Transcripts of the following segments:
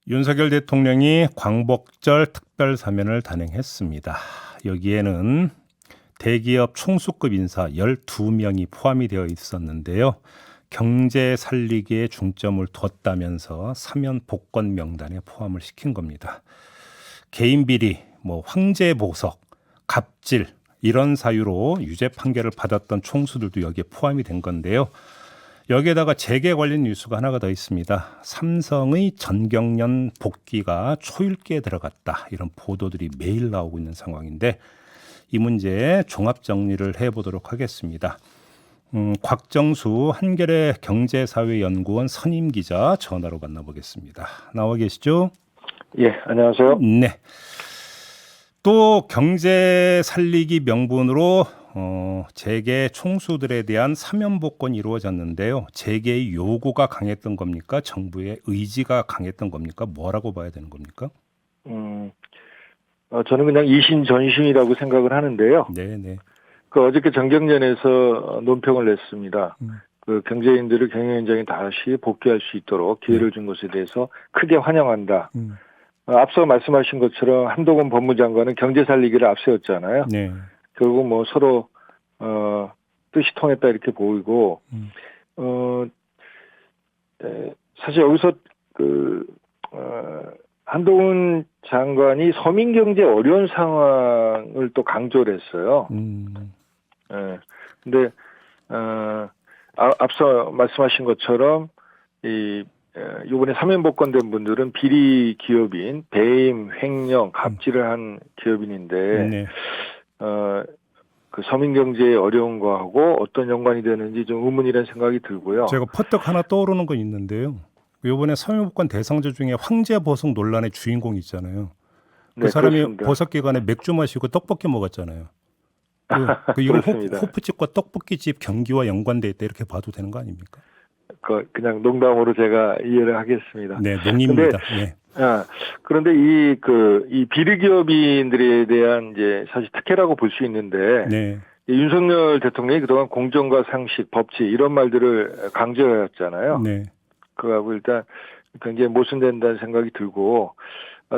윤석열 대통령이 광복절 특별 사면을 단행했습니다. 여기에는 대기업 총수급 인사 12명이 포함이 되어 있었는데요. 경제 살리기에 중점을 뒀다면서 사면 복권 명단에 포함을 시킨 겁니다. 개인 비리, 황제 보석, 갑질 이런 사유로 유죄 판결을 받았던 총수들도 여기에 포함이 된 건데요. 여기에다가 재계 관련 뉴스가 하나가 더 있습니다. 삼성의 전경련 복귀가 초읽기에 들어갔다. 이런 보도들이 매일 나오고 있는 상황인데 이 문제 종합 정리를 해보도록 하겠습니다. 곽정수 한겨레 경제사회연구원 선임 기자 전화로 만나보겠습니다. 나와 계시죠? 예, 안녕하세요. 네. 또 경제 살리기 명분으로 재계 총수들에 대한 사면 복권이 이루어졌는데요. 재계의 요구가 강했던 겁니까? 정부의 의지가 강했던 겁니까? 뭐라고 봐야 되는 겁니까? 저는 그냥 이신전심이라고 생각을 하는데요. 네네. 어저께 정경련에서 논평을 냈습니다. 그 경제인들을 경영위원장이 다시 복귀할 수 있도록 기회를 준 것에 대해서 크게 환영한다. 앞서 말씀하신 것처럼 한동훈 법무장관은 경제 살리기를 앞세웠잖아요. 네. 결국 서로 뜻이 통했다 이렇게 보이고 사실 여기서 한동훈 장관이 서민 경제 어려운 상황을 또 강조를 했어요. 근데 앞서 말씀하신 것처럼 이번에 사면 복권된 분들은 비리 기업인 배임, 횡령, 갑질을 한 기업인인데 네. 그 서민 경제의 어려운 거하고 어떤 연관이 되는지 좀 의문이라는 생각이 들고요. 제가 퍼뜩 하나 떠오르는 건 있는데요. 이번에 사면 복권 대상자 중에 황제 보석 논란의 주인공이 있잖아요. 그 네, 사람이 그렇습니다. 보석 기간에 맥주 마시고 떡볶이 먹었잖아요. 이거 그렇습니다. 호프집과 떡볶이집 경기와 연관돼 있다 이렇게 봐도 되는 거 아닙니까? 그냥 농담으로 제가 이해를 하겠습니다. 네, 농입니다. 네. 그런데 이 비리 기업인들에 대한 이제 사실 특혜라고 볼 수 있는데 네. 윤석열 대통령이 그동안 공정과 상식, 법치 이런 말들을 강조해왔잖아요. 네. 그거하고 일단 굉장히 모순된다는 생각이 들고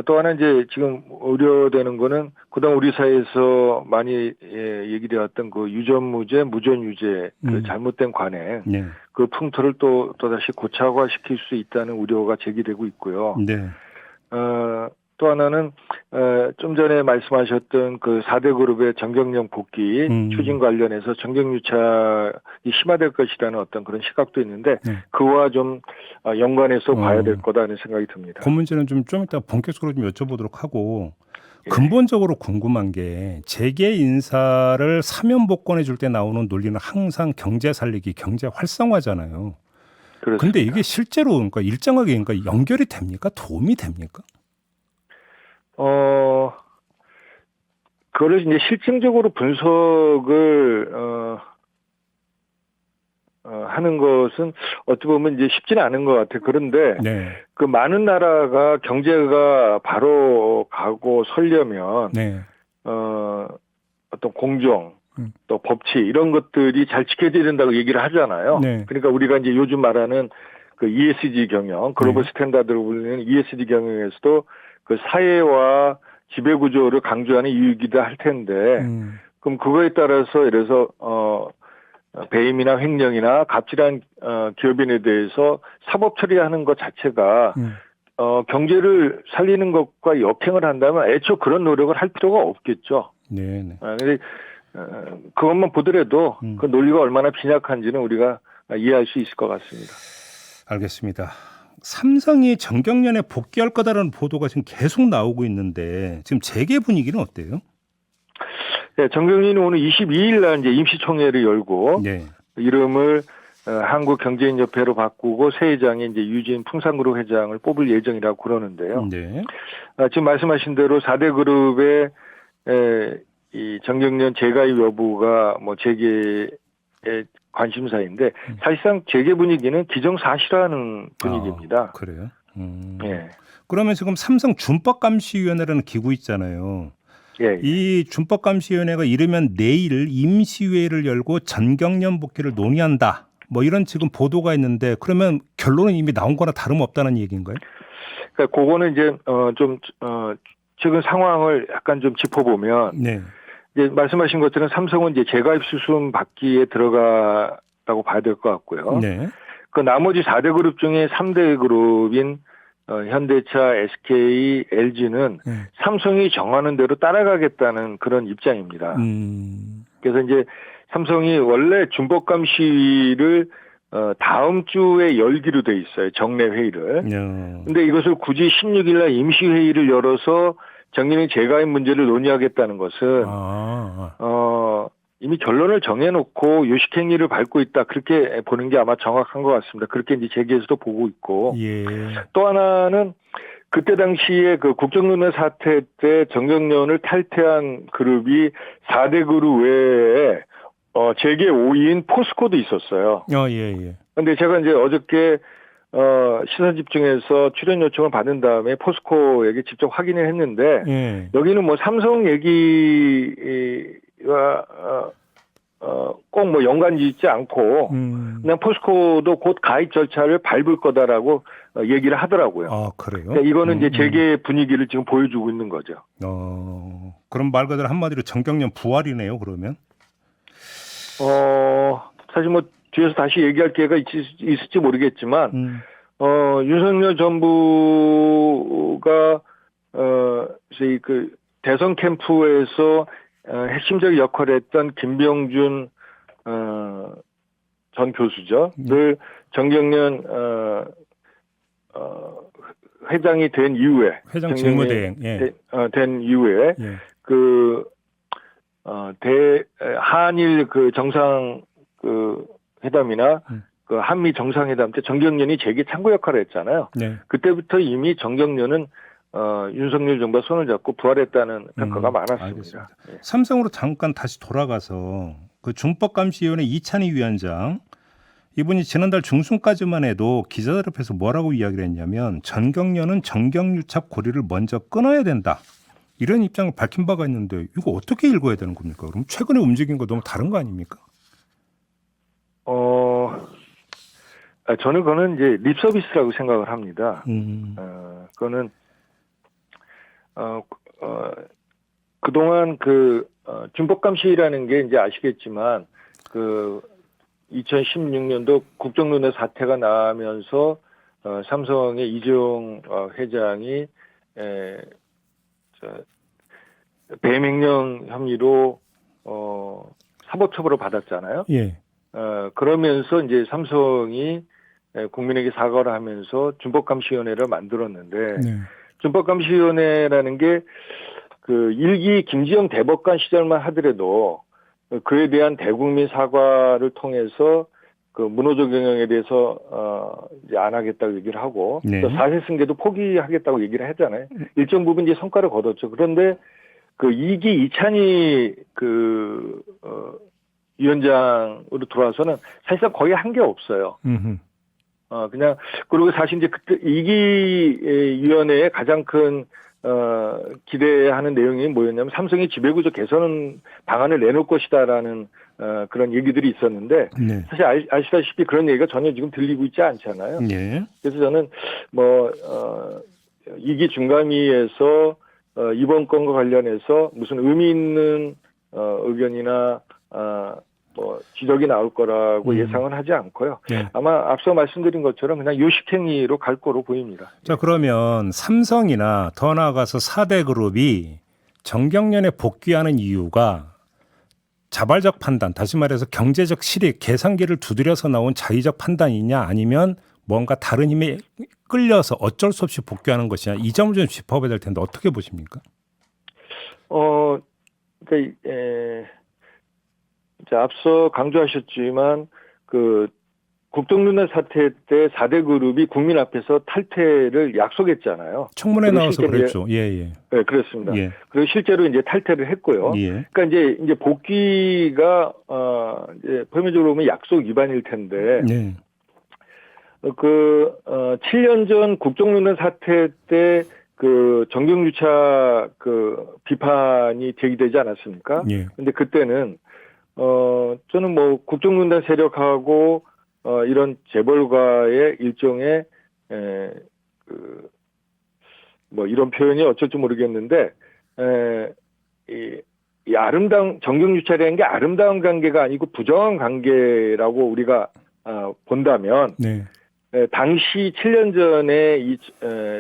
또 하나 이제 지금 우려되는 거는 그동안 우리 사회에서 많이 얘기되었던 그 유전무죄, 무전유죄 그 잘못된 관행 네. 그 풍토를 또다시 고착화시킬 수 있다는 우려가 제기되고 있고요. 네. 또 하나는 좀 전에 말씀하셨던 그 4대 그룹의 정경련 복귀 추진 관련해서 정경유착이 심화될 것이라는 어떤 그런 시각도 있는데 그와 좀 연관해서 봐야 될 거다는 생각이 듭니다. 그 문제는 좀 이따 본격적으로 좀 여쭤보도록 하고 근본적으로 궁금한 게 재계 인사를 사면 복권해 줄 때 나오는 논리는 항상 경제 살리기, 경제 활성화잖아요. 그런데 이게 실제로 그러니까 일정하게 연결이 됩니까? 도움이 됩니까? 그거를 이제 실증적으로 분석을 하는 것은 어떻게 보면 이제 쉽지는 않은 것 같아요. 그런데 그 많은 나라가 경제가 바로 가고 서려면 어떤 공정 또 법치 이런 것들이 잘 지켜져야 된다고 얘기를 하잖아요. 그러니까 우리가 이제 요즘 말하는 그 ESG 경영, 글로벌 스탠다드로 불리는 ESG 경영에서도 그 사회와 지배구조를 강조하는 이유이기도 할 텐데, 그럼 그거에 따라서 예를 들어서 배임이나 횡령이나 갑질한 기업인에 대해서 사법 처리하는 것 자체가 경제를 살리는 것과 역행을 한다면 애초 그런 노력을 할 필요가 없겠죠. 근데 그것만 보더라도 그 논리가 얼마나 빈약한지는 우리가 이해할 수 있을 것 같습니다. 알겠습니다. 삼성이 정경련에 복귀할 거다라는 보도가 지금 계속 나오고 있는데 지금 재계 분위기는 어때요? 네, 정경련이 오늘 22일 날 이제 임시총회를 열고 이름을 한국경제인협회로 바꾸고 새 회장이 이제 유진 풍산그룹 회장을 뽑을 예정이라고 그러는데요. 지금 말씀하신 대로 4대 그룹의 이 정경련 재가입 여부가 재계의 관심사인데 사실상 재계 분위기는 기정사실화하는 분위기입니다. 그래요? 그러면 지금 삼성 준법감시위원회라는 기구 있잖아요. 이 준법감시위원회가 이르면 내일 임시회의를 열고 전경련 복귀를 논의한다. 이런 지금 보도가 있는데 그러면 결론은 이미 나온 거나 다름없다는 얘기인가요? 그러니까 그거는 이제 최근 상황을 약간 좀 짚어보면 네. 이제 말씀하신 것처럼 삼성은 이제 재가입 수순 받기에 들어가라고 봐야 될 것 같고요. 네. 그 나머지 4대 그룹 중에 3대 그룹인 현대차, SK, LG는 삼성이 정하는 대로 따라가겠다는 그런 입장입니다. 그래서 이제 삼성이 원래 준법감 시위를 다음 주에 열기로 돼 있어요. 정례 회의를. 근데 이것을 굳이 16일 날 임시 회의를 열어서 정기능 재가입 문제를 논의하겠다는 것은 이미 결론을 정해놓고 요식행위를 밟고 있다. 그렇게 보는 게 아마 정확한 것 같습니다. 그렇게 이제 재계에서도 보고 있고. 예. 또 하나는 그때 당시에 그 국정농단 사태 때 정경련을 탈퇴한 그룹이 4대 그룹 외에 재계 5위인 포스코도 있었어요. 예. 근데 제가 이제 어저께 시선 집중해서 출연 요청을 받은 다음에 포스코에게 직접 확인을 했는데 여기는 뭐 삼성 얘기와 꼭 뭐 연관이 있지 않고 그냥 포스코도 곧 가입 절차를 밟을 거다라고 얘기를 하더라고요. 아, 그래요? 그러니까 이거는 이제 재계 분위기를 지금 보여주고 있는 거죠. 그럼 말 그대로 한마디로 정경련 부활이네요, 그러면? 사실 뭐 뒤에서 다시 얘기할 기회가 있을지 모르겠지만 윤석열 정부가 저희 그 대선 캠프에서 핵심적 역할을 했던 김병준 전 교수죠.를 정경련 회장이 된 이후에 회장 직무대행 된 이후에 한일 그 정상 그 회담이나 그 한미 정상회담 때 정경련이 재계 창구 역할을 했잖아요. 그때부터 이미 정경련은 윤석열 정부가 손을 잡고 부활했다는 평가가 많았습니다. 삼성으로 잠깐 다시 돌아가서 그 준법감시위원회 이찬희 위원장 이분이 지난달 중순까지만 해도 기자들 앞에서 뭐라고 이야기를 했냐면 정경련은 정경유착 고리를 먼저 끊어야 된다. 이런 입장을 밝힌 바가 있는데 이거 어떻게 읽어야 되는 겁니까? 그럼 최근에 움직인 거 너무 다른 거 아닙니까? 저는 그거는 이제 립 서비스라고 생각을 합니다. 그거는 그동안 준법감 시위라는 게 이제 아시겠지만 2016년도 국정농단 사태가 나면서 삼성의 이재용 회장이 배임횡령 혐의로 사법처벌을 받았잖아요. 그러면서 이제 삼성이 국민에게 사과를 하면서 준법감시위원회를 만들었는데 준법감시위원회라는 게 그 일기 김지영 대법관 시절만 하더라도 그에 대한 대국민 사과를 통해서 그 문호조 경영에 대해서 이제 안 하겠다고 얘기를 하고 또 사세 승계도 포기하겠다고 얘기를 했잖아요. 일정 부분 이제 성과를 거뒀죠. 그런데 그 2기 이찬희 위원장으로 들어와서는 사실상 거의 한 게 없어요. 그냥 그리고 사실 이제 그때 2기 위원회의 가장 큰 기대하는 내용이 뭐였냐면 삼성이 지배구조 개선 방안을 내놓을 것이다라는 그런 얘기들이 있었는데 사실 아시다시피 그런 얘기가 전혀 지금 들리고 있지 않잖아요. 그래서 저는 2기 중감위에서 이번 건과 관련해서 무슨 의미 있는 의견이나 지적이 나올 거라고 예상은 하지 않고요. 아마 앞서 말씀드린 것처럼 그냥 요식행위로 갈 거로 보입니다. 자, 그러면 삼성이나 더 나아가서 4대 그룹이 정경련에 복귀하는 이유가 자발적 판단, 다시 말해서 경제적 실익, 계산기를 두드려서 나온 자의적 판단이냐 아니면 뭔가 다른 힘에 끌려서 어쩔 수 없이 복귀하는 것이냐 이 점을 좀 짚어봐야 될 텐데 어떻게 보십니까? 앞서 강조하셨지만 국정농단 사태 때 4대 그룹이 국민 앞에서 탈퇴를 약속했잖아요. 청문회 나와서 그랬죠. 네, 그렇습니다. 그리고 실제로 이제 탈퇴를 했고요. 그러니까 이제 복귀가 이제 표면적으로 보면 약속 위반일 텐데 7년 전 국정농단 사태 때 정경유착 비판이 제기되지 않았습니까? 근데 그때는 저는 국정농단 세력하고 이런 재벌가의 일종의 뭐 이런 표현이 어쩔지 모르겠는데 이 아름다운 정경유착이라는 게 아름다운 관계가 아니고 부정한 관계라고 우리가 본다면 네. 당시 7년 전에 이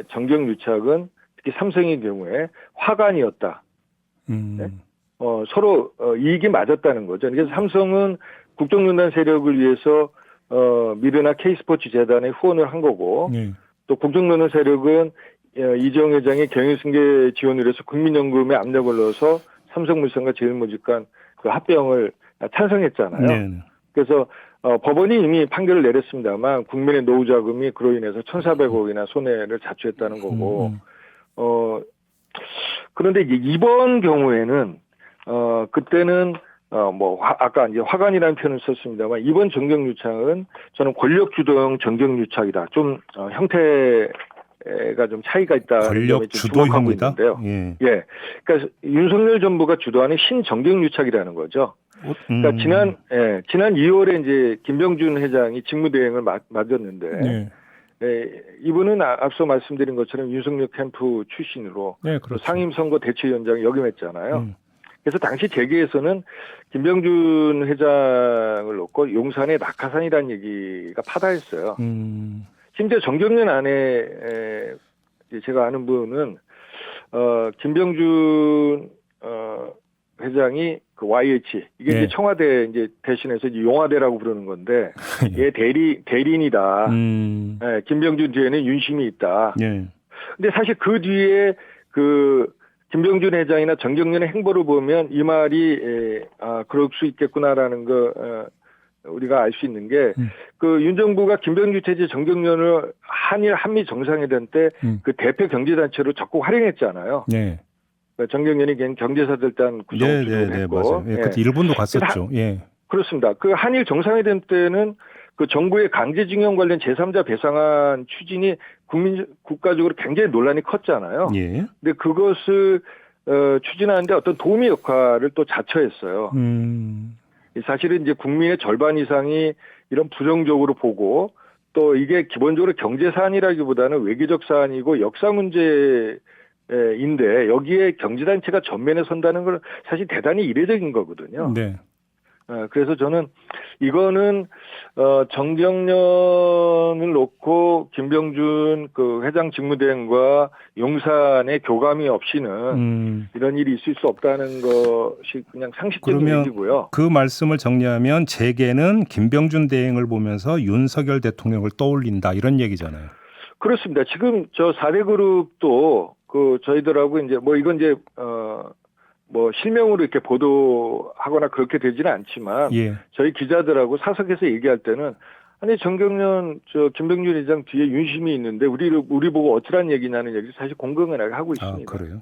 정경유착은 특히 삼성의 경우에 화관이었다. 네? 서로 이익이 맞았다는 거죠. 그래서 삼성은 국정농단 세력을 위해서 미르나 K스포츠 재단에 후원을 한 거고 네. 또 국정농단 세력은 이재용 회장의 경영승계 지원을 해서 국민연금에 압력을 넣어서 삼성물산과 제일모직간 그 합병을 찬성했잖아요. 네. 그래서 법원이 이미 판결을 내렸습니다만 국민의 노후 자금이 그로 인해서 1,400억이나 손해를 자초했다는 거고 그런데 이번 경우에는 그때는 아까 이제 화관이라는 표현을 썼습니다만 이번 정경유착은 저는 권력 주도형 정경유착이다. 좀 형태가 좀 차이가 있다. 권력 주도형이다. 예. 그러니까 윤석열 정부가 주도하는 신정경유착이라는 거죠. 그러니까 지난 2월에 이제 김병준 회장이 직무대행을 맡았는데 이분은 앞서 말씀드린 것처럼 윤석열 캠프 출신으로 그렇죠. 상임선거 대책위원장에 역임했잖아요. 그래서 당시 재계에서는 김병준 회장을 놓고 용산의 낙하산이라는 얘기가 파다했어요. 심지어 정경련 안에 제가 아는 분은 김병준 회장이 그 YH 이게 이제 청와대 이제 대신해서 이제 용화대라고 부르는 건데 얘 대리인이다. 김병준 뒤에는 윤심이 있다. 근데 사실 그 뒤에 그 김병준 회장이나 정경련의 행보를 보면 이 말이 그럴 수 있겠구나라는 거 우리가 알 수 있는 게 그 윤 정부가 김병준 체제 정경련을 한미 정상회담 때 그 대표 경제단체로 적극 활용했잖아요. 정경련이 경제사들 단 구성을 했고, 맞아요. 그때 일본도 갔었죠. 그렇습니다. 그 한일 정상회담 때는 그 정부의 강제징용 관련 제3자 배상안 추진이 국가적으로 굉장히 논란이 컸잖아요. 근데 그것을 추진하는데 어떤 도움의 역할을 또 자처했어요. 사실은 이제 국민의 절반 이상이 이런 부정적으로 보고 또 이게 기본적으로 경제 사안이라기보다는 외교적 사안이고 역사 문제인데 여기에 경제단체가 전면에 선다는 건 사실 대단히 이례적인 거거든요. 그래서 저는 이거는 정경련을 놓고 김병준 그 회장 직무대행과 용산의 교감이 없이는 이런 일이 있을 수 없다는 것이 그냥 상식적인 얘기고요. 그 말씀을 정리하면 재계는 김병준 대행을 보면서 윤석열 대통령을 떠올린다 이런 얘기잖아요. 그렇습니다. 지금 저 4대 그룹도 그 저희들하고 이제 뭐 이건 이제 뭐 실명으로 이렇게 보도하거나 그렇게 되지는 않지만 저희 기자들하고 사석에서 얘기할 때는 아니 정경련 김병준 회장 뒤에 윤심이 있는데 우리 보고 어쩌란 얘기냐는 얘기를 사실 공공연하게 하고 있습니다. 그래요?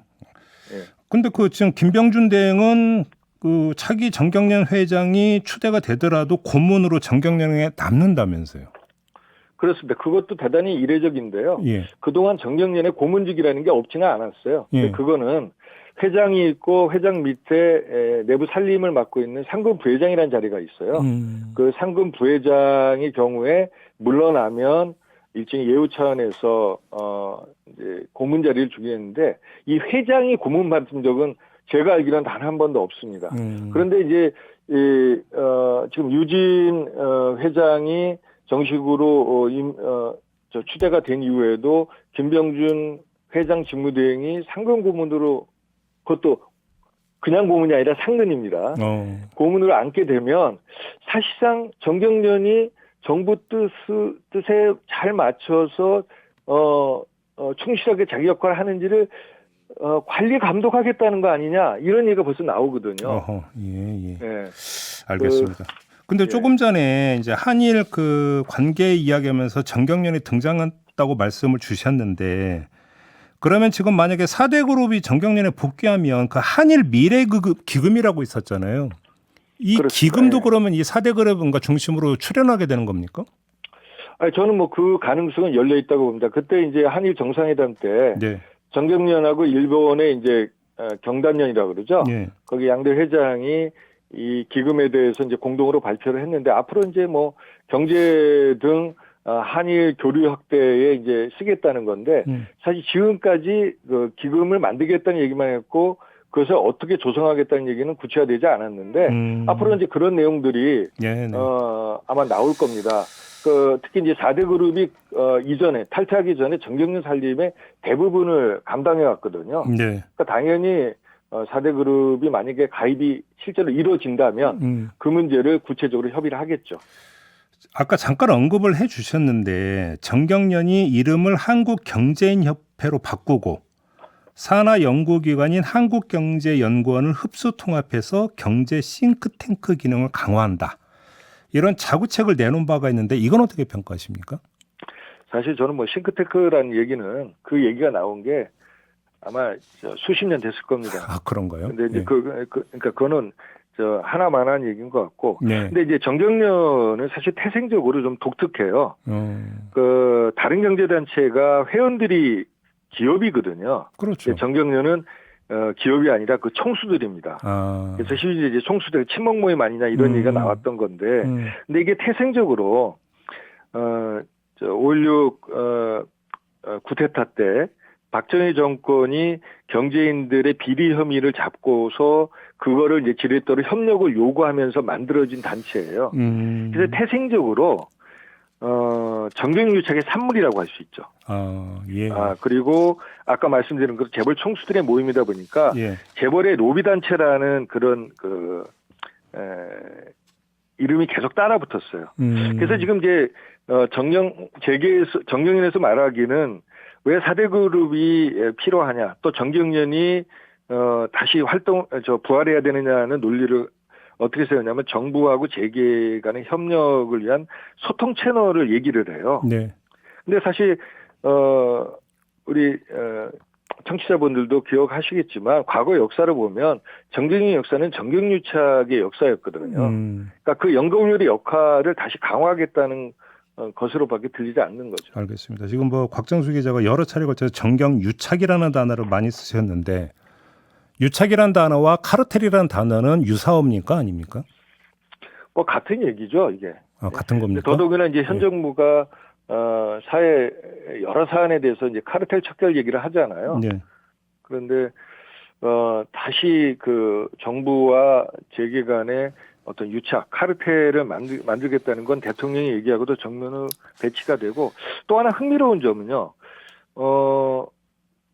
근데 그 지금 김병준 대행은 그 차기 정경련 회장이 추대가 되더라도 고문으로 정경련에 남는다면서요? 그렇습니다. 그것도 대단히 이례적인데요. 그동안 정경련의 고문직이라는 게 없지는 않았어요. 근데 그거는 회장이 있고 회장 밑에 내부 살림을 맡고 있는 상금 부회장이라는 자리가 있어요. 그 상금 부회장의 경우에 물러나면 일종의 예우 차원에서 이제 고문 자리를 주겠는데 이 회장이 고문 받은 적은 제가 알기로는 단 한 번도 없습니다. 그런데 이제 지금 유진 회장이 정식으로 추대가 된 이후에도 김병준 회장 직무대행이 상근 고문으로 그것도 그냥 고문이 아니라 상근입니다. 고문으로 앉게 되면 사실상 정경련이 정부 뜻에 잘 맞춰서 충실하게 자기 역할을 하는지를 관리 감독하겠다는 거 아니냐 이런 얘기가 벌써 나오거든요. 알겠습니다. 근데 조금 전에 이제 한일 그 관계 이야기하면서 정경련이 등장했다고 말씀을 주셨는데 그러면 지금 만약에 4대 그룹이 정경련에 복귀하면 그 한일 미래 기금이라고 있었잖아요. 이 그렇습니다. 기금도 그러면 이 4대 그룹과 중심으로 출연하게 되는 겁니까? 저는 뭐 그 가능성은 열려 있다고 봅니다. 그때 이제 한일 정상회담 때 정경련하고 일본의 이제 경단련이라고 그러죠. 거기 양대 회장이 이 기금에 대해서 이제 공동으로 발표를 했는데 앞으로 이제 뭐 경제 등 한일 교류 확대에 이제 쓰겠다는 건데 사실 지금까지 그 기금을 만들겠다는 얘기만 했고 그것을 어떻게 조성하겠다는 얘기는 구체화되지 않았는데 앞으로 이제 그런 내용들이 아마 나올 겁니다. 특히 이제 4대 그룹이 이전에 탈퇴하기 전에 정경련 살림의 대부분을 감당해 왔거든요. 그러니까 당연히 4대 그룹이 만약에 가입이 실제로 이루어진다면 그 문제를 구체적으로 협의를 하겠죠. 아까 잠깐 언급을 해 주셨는데 정경련이 이름을 한국경제인협회로 바꾸고 산하 연구기관인 한국경제연구원을 흡수 통합해서 경제 싱크탱크 기능을 강화한다. 이런 자구책을 내놓은 바가 있는데 이건 어떻게 평가하십니까? 사실 저는 뭐 싱크탱크라는 얘기는 그 얘기가 나온 게 아마 수십 년 됐을 겁니다. 아, 그런가요? 근데 이제 그러니까 그거는 하나만한 얘기인 것 같고. 네. 근데 이제 정경련은 사실 태생적으로 좀 독특해요. 다른 경제단체가 회원들이 기업이거든요. 그렇죠. 정경련은 기업이 아니라 그 총수들입니다. 그래서 실제 이제 총수들 친목 모임 아니냐 이런 얘기가 나왔던 건데, 근데 이게 태생적으로 5.16 쿠데타 때 박정희 정권이 경제인들의 비리 혐의를 잡고서 그거를 이제 지렛대로 협력을 요구하면서 만들어진 단체예요. 그래서 태생적으로 정경유착의 산물이라고 할 수 있죠. 예. 그리고 아까 말씀드린 그 재벌 총수들의 모임이다 보니까 재벌의 로비 단체라는 그런 이름이 계속 따라붙었어요. 그래서 지금 이제 정경련에서 말하기는 왜 4대 그룹이 필요하냐, 또 정경련이 다시 부활해야 되느냐는 논리를 어떻게 세우냐면 정부하고 재계 간의 협력을 위한 소통 채널을 얘기를 해요. 네. 근데 사실 우리 청취자분들도 기억하시겠지만 과거 역사를 보면 정경련 역사는 정경유착의 역사였거든요. 그러니까 그 연금률의 역할을 다시 강화하겠다는 것으로밖에 들리지 않는 거죠. 알겠습니다. 지금 뭐 곽정수 기자가 여러 차례 걸쳐서 정경유착이라는 단어를 많이 쓰셨는데 유착이라는 단어와 카르텔이라는 단어는 유사어입니까? 아닙니까? 뭐 같은 얘기죠, 이게. 같은 겁니까? 더더군다나 이제 현 정부가 사회 여러 사안에 대해서 이제 카르텔 척결 얘기를 하잖아요. 네. 그런데 다시 그 정부와 재계 간의 어떤 유착, 카르텔을 만들겠다는 건 대통령이 얘기하고도 정면으로 배치가 되고 또 하나 흥미로운 점은요.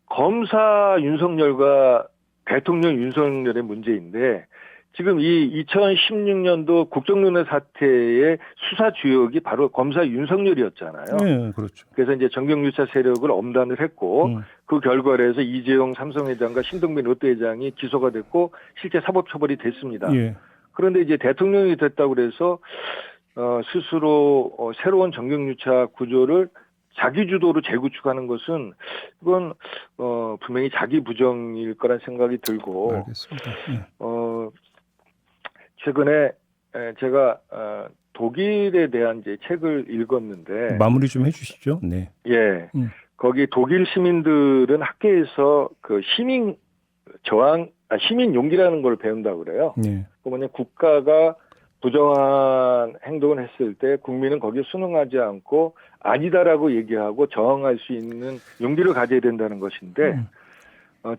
검사 윤석열과 대통령 윤석열의 문제인데 지금 이 2016년도 국정농단 사태의 수사 주역이 바로 검사 윤석열이었잖아요. 네, 그렇죠. 그래서 이제 정경유착 세력을 엄단을 했고 그 결과로 해서 이재용 삼성회장과 신동빈 롯데회장이 기소가 됐고 실제 사법처벌이 됐습니다. 예. 그런데 이제 대통령이 됐다고 그래서 스스로 새로운 정경유착 구조를 자기 주도로 재구축하는 것은 이건 분명히 자기 부정일 거란 생각이 들고. 알겠습니다. 네. 최근에 제가 독일에 대한 이제 책을 읽었는데 마무리 좀 해주시죠. 네. 예. 거기 독일 시민들은 학교에서 그 시민 용기라는 걸 배운다고 그래요. 네. 그 뭐냐 국가가 부정한 행동을 했을 때 국민은 거기에 순응하지 않고 아니다라고 얘기하고 저항할 수 있는 용기를 가져야 된다는 것인데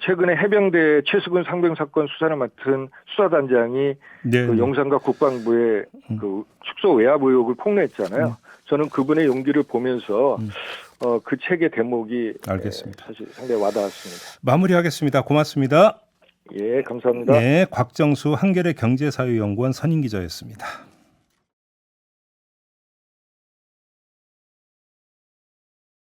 최근에 해병대 최수근 상병 사건 수사를 맡은 수사단장이 그 용산과 국방부의 그 축소 외압 의혹을 폭로했잖아요. 저는 그분의 용기를 보면서 그 책의 대목이 알겠습니다. 사실 상당히 와닿았습니다. 마무리하겠습니다. 고맙습니다. 예, 감사합니다. 네, 곽정수 한겨레 경제사회연구원 선임기자였습니다.